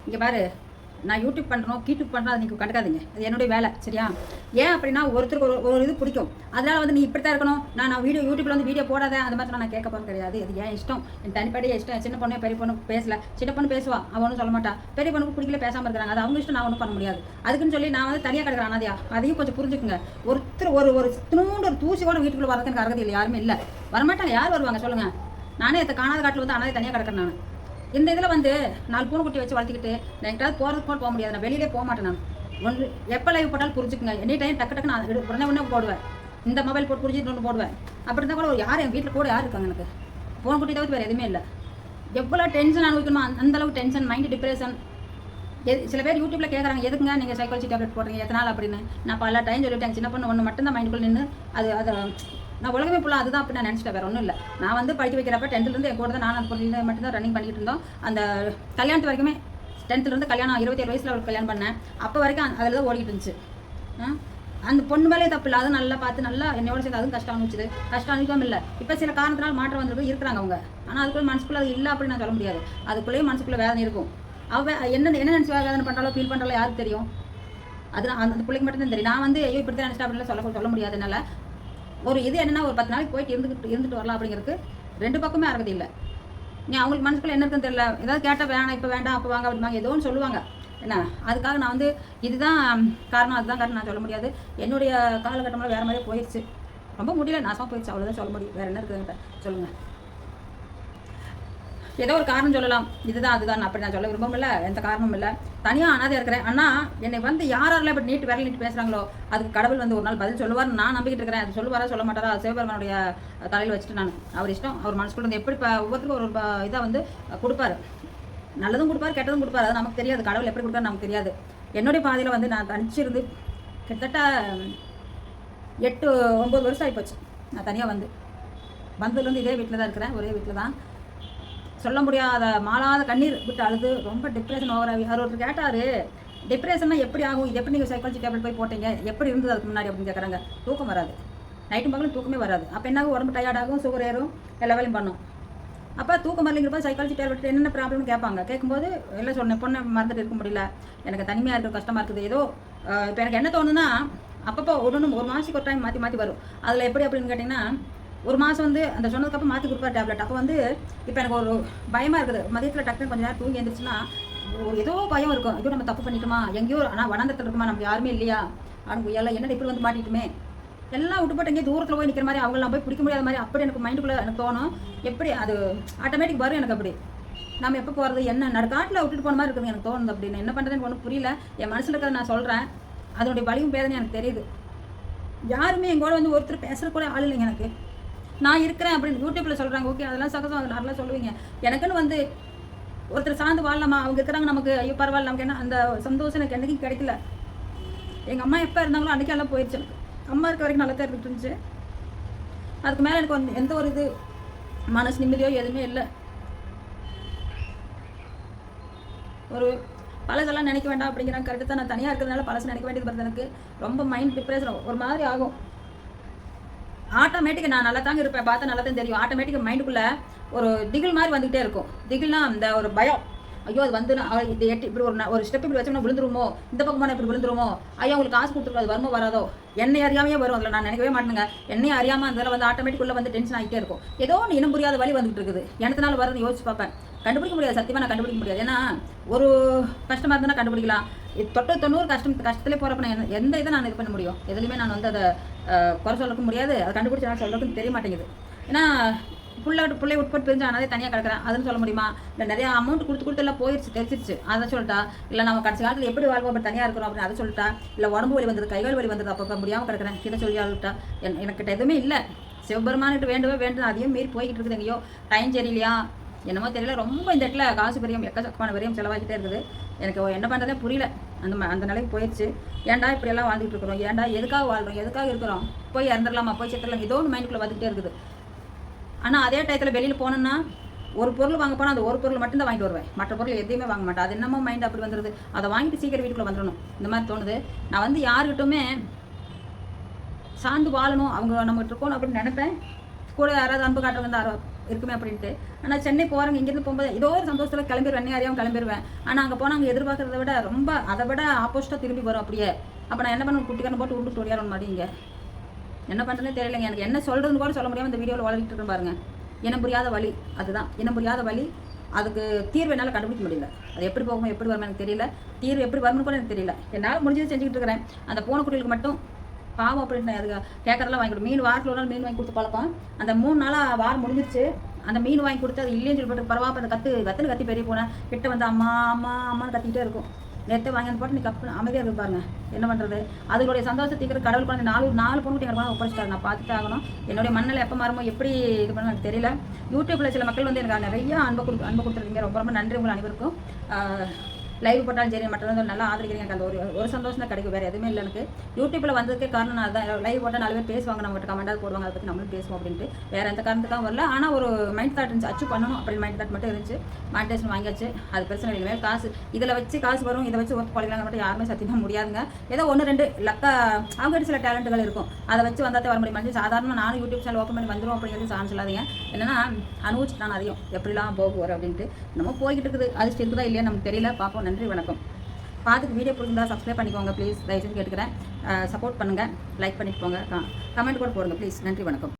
இங்கே பாரு, நான் யூடியூப் பண்ணுறோம் கீடியூப் பண்ணுறோம், அது நீங்கள் கண்டுக்காதீங்க. அது என்னுடைய வேலை, சரியா? ஏன் அப்படின்னா ஒருத்தருக்கு ஒரு இது பிடிக்கும். அதனால் வந்து நீ இப்படி தான் இருக்கணும், நான் யூடியூப்பில் வந்து வீடியோ போடாத அந்த மாதிரி நான் கேட்க போகிறது கிடையாது. அது ஏன் இஷ்டம், என் தனிப்படைய இஷ்டம். சின்ன பொண்ணு பெரிய பொண்ணு பேசல, சின்ன பொண்ணு பேசுவா, அவன் ஒன்றும் சொல்ல மாட்டா. பெரிய பொண்ணுக்கு பிடிக்கல பேசாமல் இருக்கிறாங்க, அது அவங்க இஷ்டம், நான் ஒன்றும் பண்ண முடியாது. அதுக்குன்னு சொல்லி நான் வந்து தனியாக கிடக்கிறேன் அனாதையா, அதையும் கொஞ்சம் புரிஞ்சுக்குங்க. ஒருத்தர் ஒரு சித்தனோண்டு ஒரு தூசி கூட வீட்டுக்குள்ளே வரதுக்கு எனக்கு அருகதை இல்லை, யாருமே இல்லை, வரமாட்டாங்க. யார் வருவாங்க சொல்லுங்கள்? நானே இதை காணாத காட்டில் வந்து அனாதை தனியாக கிடக்கிறேன். நான் இந்த இதில் வந்து 4 பூனை குட்டி வச்சு வளர்த்திக்கிட்டு நான் எங்கிட்டாவது போகிறதுக்கு கூட போக முடியாது. நான் வெளியிலே போக மாட்டேன். நான் ஒன்று எப்போ லைவ் போட்டாலும் புரிஞ்சுக்குங்க. எனி டைம் டக்கு நான் உடனே போடுவேன். இந்த மொபைல் போட்டு புரிஞ்சுட்டு ஒன்று போடுவேன். அப்படி இருந்தால் கூட யார் என் வீட்டில் கூட யார் இருக்காங்க? எனக்கு பூனை குட்டி தவிர்த்து வேறு எதுவுமே இல்லை. எவ்வளோ டென்ஷன் அனுபவிக்கணுமோ அந்தளவுக்கு டென்ஷன், மைண்டு டிப்ரெஷன். சில பேர் யூடியூப்பில் கேட்குறாங்க, எதுக்குங்க நீங்கள் சைக்காலஜி டேப்லெட் போடுறீங்க எத்தனை நாள் அப்படின்னு. நான் பல டைம் சொல்லிட்டேன், சின்ன பொண்ணு ஒன்று மட்டும் தான் மைண்டுக்குள்ளே நின்று அதை நான் உலகமே ஃபுல்லாக அதுதான் அப்படி நான் நினச்சிட்டேன், வேறு ஒன்றும் இல்லை. நான் வந்து படிக்க வைக்கிறப்ப 10th என் கூட தான் நான் பொருள் மட்டும்தான் ரன்னிங் பண்ணிட்டு இருந்தோம். அந்த கல்யாணத்து வரைக்குமே 10th கல்யாணம் 27 வயசில் அவருக்கு கல்யாணம் பண்ணேன். அப்போ வரைக்கும் அதில் தான் ஓடிக்கிட்டு இருந்துச்சு. அந்த பொண்ணு மேலே தப்பு இல்லை, அதுவும் நல்லா பார்த்து நல்லா என்னோட சேர்ந்து அதுவும் கஷ்டம் அனுப்பிச்சுது. கஷ்டம் அனுப்பிக்காமல் இல்லை. இப்போ சில காரணத்தினால் மாற்றம் வந்துருக்கு இருக்கிறாங்க அவங்க. ஆனால் அதுக்குள்ளே மனசுக்குள்ளே அது இல்லை அப்படின்னு நான் சொல்ல முடியாது. அதுக்குள்ளேயே மனசுக்குள்ளே வேதனை இருக்கும். என்ன நினச்சி வேதனை பண்ணுறாலோ ஃபீல் பண்ணுறாலோ யாருக்கு தெரியும்? அது அந்த பிள்ளைக்கு மட்டும்தான் தெரியும். நான் வந்து ஐயோ இப்படி தான் நினச்சிட்டா அப்படின்லாம் சொல்ல முடியாது என்னால். ஒரு இது என்னென்னா ஒரு 10 நாளைக்கு போயிட்டு இருந்துட்டு வரலாம் அப்படிங்கிறதுக்கு 2 பக்கமே அறகுது இல்லை. நீ அவங்களுக்கு மனசுக்குள்ள என்ன இருக்குன்னு தெரியல. ஏதாவது கேட்டால் வேணாம், இப்போ வேண்டாம், அப்போ வாங்க அப்படிம்பாங்க, ஏதோ ஒன்று சொல்லுவாங்க. என்ன அதுக்காக நான் வந்து இதுதான் காரணம் அதுதான் காரணம் நான் சொல்ல முடியாது. என்னுடைய காலகட்டமெல்லாம் வேறு மாதிரியே போயிடுச்சு. ரொம்ப முடியல, நாசமாக போயிடுச்சு, அவ்வளோதான் சொல்ல முடியும். வேறு என்ன இருக்குதுங்கிட்ட சொல்லுங்கள். ஏதோ ஒரு காரணம் சொல்லலாம், இதுதான் அதுதான் அப்படி நான் சொல்ல விரும்பமில்லை, எந்த காரணமும் இல்லை. தனியாக அனாதையாக இருக்கிறேன். ஆனால் என்னை வந்து யாரெல்லாம் இப்படி நீட்டு விரல் நீட்டு பேசுகிறாங்களோ அதுக்கு கடவுள் வந்து ஒரு நாள் பதில் சொல்லுவார் நான் நம்பிக்கிட்டு இருக்கிறேன். அது சொல்லுவாரா சொல்ல மாட்டாரா அது சிவபெருமானுடைய தலையில் வச்சுட்டு நான் அவர் இஷ்டம். அவர் மனசுக்குள்ள இருந்து எப்படி ஒவ்வொருத்தருக்கும் ஒரு இதை வந்து கொடுப்பாரு. நல்லதும் கொடுப்பாரு, கெட்டதும் கொடுப்பாரு. அது நமக்கு தெரியாது. கடவுள் எப்படி கொடுப்பாரு நமக்கு தெரியாது. என்னுடைய பாதையில் வந்து நான் தனிச்சிருந்து கிட்டத்தட்ட 8-9 வருஷம் ஆகிப்போச்சு. நான் தனியாக வந்ததுலேருந்து இதே வீட்டில் தான் இருக்கிறேன், ஒரே வீட்டில் தான். சொல்ல முடியாத மாளாத கண்ணீர் விட்டு அழுது ரொம்ப டிப்ரெஷன் ஓவராகி. அவர் ஒருத்தர் கேட்டார், டிப்ரெஷன்னா எப்படி ஆகும், இது எப்படி நீங்கள் சைக்காலஜி டேப்லெட் போய் போட்டீங்க, எப்படி இருந்தது அதுக்கு முன்னாடி அப்படின்னு கேட்குறாங்க. தூக்கம் வராது, நைட்டும் பகலும் தூக்கமே வராது. அப்போ என்னாகும், உடம்பு டயர்டாகும், சுகர் ஏறும், எல்லா வேலையும் பண்ணும். அப்போ தூக்கம் வரலைங்கிறப்ப சைக்காலஜி டேப்லெட் என்னென்ன ப்ராப்ளம்னு கேட்பாங்க. கேட்கும்போது எல்லாம் சொன்னேன், பொண்ணை மறந்துட்டு இருக்க முடியல, எனக்கு தனிமையாக இருக்க கஷ்டமாக இருக்குது. ஏதோ இப்போ எனக்கு என்ன தோணுன்னா, அப்பப்போ ஒரு மாதத்துக்கு ஒரு டைம் மாற்றி வரும். அதில் எப்படி அப்படின்னு கேட்டிங்கன்னா, ஒரு மாதம் வந்து அந்த சொன்னதுக்கப்புறம் மாற்றி கொடுப்பார் டேப்லெட். அப்போ வந்து இப்போ எனக்கு ஒரு பயமாக இருக்குது. மதியத்தில் டக்குன்னு கொஞ்சம் நேரம் தூங்கி எழுந்துச்சுன்னா ஒரு ஏதோ பயம் இருக்கும். ஐயோ நம்ம தப்பு பண்ணிட்டோமா, எங்கேயோ ஆனால் வனந்தத்தில் இருக்குமா, நமக்கு யாருமே இல்லையா, அவங்க எல்லாம் என்னடா இப்படி வந்து மாட்டிட்டுமே, எல்லாம் விட்டுப்பட்டு எங்கேயும் தூரத்தில் போய் நிற்கிற மாதிரி, அவங்களாம் போய் பிடிக்க முடியாத மாதிரி அப்படி எனக்கு மைண்டுக்குள்ளே எனக்கு தோணும். எப்படி அது ஆட்டோமேட்டிக் வரும் எனக்கு. அப்படி நம்ம எப்போ போகிறது, என்ன நடுக்காட்டில் விட்டுட்டு போன மாதிரி இருக்குது எனக்கு தோணுது. அப்படின்னு என்ன பண்ணுறதுன்னு ஒன்றும் புரியல. என் மனசில் இருக்கிறத நான் சொல்கிறேன், அதனுடைய வலியும் வேதனை எனக்கு தெரியுது. யாருமே எங்கூட வந்து ஒருத்தர் பேசுகிற கூட ஆள் இல்லைங்க எனக்கு. நான் இருக்கிறேன் அப்படின்னு யூடியூப்பில் சொல்கிறாங்க, ஓகே அதெல்லாம் சகஜம், அது நல்லா சொல்லுவீங்க. எனக்குன்னு வந்து ஒருத்தர் சார்ந்து வாழலாமா, அவங்க இருக்கிறாங்க நமக்கு, ஐயோ பரவாயில்ல, நமக்கு என்ன அந்த சந்தோஷம் எனக்கு என்றைக்கும் கிடைக்கல. எங்கள் அம்மா எப்போ இருந்தாங்களோ அன்றைக்கி எல்லாம் போயிடுச்சு. எனக்கு அம்மா இருக்க வரைக்கும் நல்லா தான் இருந்துட்டு இருந்துச்சு. அதுக்கு மேலே எனக்கு வந்து எந்த ஒரு இது மனசு நிம்மதியோ எதுவுமே இல்லை. ஒரு பழசெல்லாம் நினைக்க வேண்டாம் அப்படிங்கிறாங்க, கரெக்டாக தான். நான் தனியாக இருக்கிறதுனால பழசு நினைக்க வேண்டியது வருது. எனக்கு ரொம்ப மைண்ட் டிப்ரெஷன் ஒரு மாதிரி ஆகும். ஆட்டோமேட்டிக்காக நான் நல்லா தாங்க இருப்பேன், பார்த்தா நல்லா தான் தெரியும். ஆட்டோமேட்டிக்காக மைண்டுக்குள்ளே ஒரு திகில் மாதிரி வந்துகிட்டே இருக்கும். திகில்னா அந்த ஒரு பயம், ஐயோ அது வந்து இது இப்படி ஒரு ஸ்டெப் இப்படி வச்சோம்னா விழுந்துருமோ, இந்த பக்கமான இப்படி விழுந்துருமோ, ஐயோ உங்களுக்கு காசு கொடுத்துருக்கோம் அது வருமோ வராதோ, என்னை அறியாமையே வரும். அதில் நான் நினைக்கவே மாட்டேங்க. என்னையே அறியாமல் அதில் வந்து ஆட்டோமேட்டிக்குள்ளே வந்து டென்ஷன் ஆகிட்டே இருக்கும். ஏதோ ஒன்று இனம் புரியாத வழி வந்துட்டு இருக்குது. எனத்தினால வரது யோசிச்சு பார்ப்பேன், கண்டுபிடிக்க முடியாது. சத்தியமாக நான் கண்டுபிடிக்க முடியாது. ஏன்னா ஒரு கஷ்டமாக இருந்தால் கண்டுபிடிக்கலாம். இது 90 கஷ்டத்துலேயே போகிறப்ப நான் எந்த இதை நான் இது பண்ண முடியும், எதுலையுமே நான் வந்து அதை குறை சொல்லக்க முடியாது. அதை கண்டுபிடிச்சி நான் சொல்கிறதுக்கு தெரிய மாட்டேங்குது. ஏன்னா பிள்ளை உட்பட்டு பிரிஞ்சு ஆனதே தனியாக கிடக்கிறேன் அதுன்னு சொல்ல முடியுமா? இல்லை நிறையா அமௌண்ட் கொடுத்து எல்லாம் போயிடுச்சு, தெரிச்சிருச்சு, அதை சொல்லிட்டா. இல்லை நம்ம கடைசி காலத்தில் எப்படி வாழ்வோம், அப்படி தனியாக இருக்கிறோம் அப்படின்னு அதை சொல்லிட்டா. இல்லை உடம்பு வலி வந்தது, கைகால் வலி வந்தது, அப்போ முடியாமல் கிடக்கிறேன், இதை சொல்லி ஆளுட்டா. எனக்கிட்ட எதுவுமே இல்லை. சிவபெருமானிட்டு வேண்டும் அதையும் மீறி போய்கிட்டு இருக்குது. எங்கேயோ டைம் சரியில்லையா என்னமோ தெரியல. ரொம்ப இந்த இடத்துல காசு பெரியும் எக்கச்சக்கமான பெரியும் செலவாகிட்டே இருக்குது. எனக்கு என்ன பண்ணுறதே புரியல. அந்த நிலைக்கு போயிடுச்சு. ஏன்டா இப்படியெல்லாம் வாழ்ந்துட்டு இருக்கிறோம், ஏன்டா எதுக்காக வாழ்கிறோம், எதுக்காக இருக்கிறோம், போய் இறந்துடலாமா, போய் செத்துடலாம், ஏதோ ஒன்று மைண்டுக்குள்ளே வந்துகிட்டே இருக்குது. ஆனால் அதே டயத்தில் வெளியில் போனோன்னா ஒரு பொருள் வாங்க போனால் அந்த ஒரு பொருள் மட்டும்தான் வாங்கிட்டு வருவேன், மற்ற பொருள் எதையுமே வாங்க மாட்டேன். அது என்னமோ மைண்ட் அப்படி வந்துடுது. அதை வாங்கிட்டு சீக்கிரம் வீட்டுக்குள்ளே வந்துடணும், இந்த மாதிரி தோணுது. நான் வந்து யாருக்கிட்டுமே சார்ந்து வாழணும், அவங்க நம்மகிட்ட இருக்கணும் அப்படின்னு நினைப்பேன். கூட யாராவது அன்பு காட்டுறவங்க இருக்குமே அப்படின்ட்டு. ஆனால் சென்னை போகிறவங்க இங்கேருந்து போகும்போது ஏதோ ஒரு சந்தோஷத்தில் கிளம்பிடுவேன், என்ன அறியாமல் கிளம்பிடுவேன். ஆனால் அங்கே போனால் அங்கே எதிர்பார்க்கறத விட ரொம்ப அதை விட ஆப்போசிட்டாக திரும்பி வரும் அப்படியே. அப்போ நான் என்ன பண்ணுவேன், குட்டிக்காரன் போட்டு விட்டு ஓடியாரணும் மாட்டீங்க. என்ன பண்ணுறதுனே தெரியலைங்க. எனக்கு என்ன சொல்கிறதுன்னு கூட சொல்ல முடியாமல் இந்த வீடியோவில் வளர்த்துட்டு இருக்கேன் பாருங்க. இனம் புரியாத வழி, அதுதான் இனம் புரியாத வழி. அதுக்கு தீர்வு என்னால் கண்டுபிடிக்க முடியல. அது எப்படி போகுமோ எப்படி வருமோ எனக்கு தெரியல. தீர்வு எப்படி வரணும்னு கூட எனக்கு தெரியல. என்னால் முடிஞ்சது செஞ்சுக்கிட்டு இருக்கிறேன். அந்த போன குட்டிகளுக்கு மட்டும் பாவம் அப்படின்னு அதுக்கு கேட்கறதெல்லாம் வாங்கி கொடுத்து, மீன் வாரத்தில் ஒரு நாள் மீன் வாங்கி கொடுத்து பழக்கம். அந்த 3 நாளாக வாரம் முடிஞ்சிருச்சு. அந்த மீன் வாங்கி கொடுத்து அது இல்லைன்னு சொல்லி போட்டு பரவாயில்ல அந்த கத்தி பெரிய போனேன் கிட்ட வந்து அம்மா அம்மா அம்மான்னு கத்திக்கிட்டே இருக்கும். நேற்று வாங்கி போட்டு நீ கப்பு அமைதியாக இருக்கு பாருங்க. என்ன பண்ணுறது, அதனுடைய சந்தோஷத்துக்கு கடவுள் குழந்தை 4 பொண்ணு குட்டி எனக்கு ஒப்படைச்சிட்டாரு. நான் பார்த்துட்டு ஆகணும். என்னுடைய மண்ணில் எப்போ மாறுமோ எப்படி இது பண்ண எனக்கு தெரியல. யூடியூப்பில் சில மக்கள் வந்து எனக்கு நிறைய அன்பு கொடுத்துருக்கீங்க. ரொம்ப ரொம்ப நன்றி உங்கள் அனைவருக்கும். லைவ் போட்டாலும் சரி மற்ற நல்லா ஆதரிக்கிறீங்க. எனக்கு அந்த ஒரு சந்தோஷம் தான் கிடைக்கும். வேறு எதுவுமே இல்லை எனக்கு. யூடியூப்பில் வந்ததுக்கே காரணம் நான் தான். லைவ் போட்டால் 4 பேர் பேசுவாங்க, நம்மகிட்ட கமெண்டாக போடுவாங்க, அதை பற்றி நம்மளும் பேசுவோம் அப்படின்ட்டு. வேறு எந்த காரணத்துக்காக வரல. ஆனால் ஒரு மைண்ட் தாட் இருந்துச்சு, அச்சீவ் பண்ணணும் அப்படின்னு மைண்ட் தாட் மட்டும் இருந்துச்சு. மானிட்டேஷன் வாங்கியாச்சு, அது பிரச்சனை இல்லை. மேலே காசு இதில் வச்சு காசு வரும், இதை வச்சு ஒர்க் பண்ணிக்கலாங்க மட்டும் யாருமே சத்தியமாக முடியாதுங்க. ஏதோ 1-2 லக்கா அவங்க சில டேலண்ட்டுகள் இருக்கும், அதை வச்சு வந்தால் வர முடியும். சாதாரணமாக நானும் யூடியூப் சேனல் ஓப்பன் பண்ணி வந்துடும் அப்படிங்கிறது சான்ஸ் இல்லாதீங்க. என்னன்னா அனுபவிச்சுட்டு நான் அதையும் எப்படிலாம் போகுவார் அப்படின்ட்டு நம்ம போய்கிட்டு இருக்குது. அது இருக்குதா இல்லையா நமக்கு தெரியல. பார்ப்போம். நன்றி, வணக்கம். பார்த்துட்டு வீடியோ பிடிச்சிருந்தா சப்ஸ்கிரைப் பண்ணிக்கோங்க ப்ளீஸ். தயவுசெய்து கேட்டுக்கிறேன். சப்போர்ட் பண்ணுங்கள், லைக் பண்ணிட்டு போங்க, கமெண்ட் கூட போடுங்க ப்ளீஸ். நன்றி, வணக்கம்.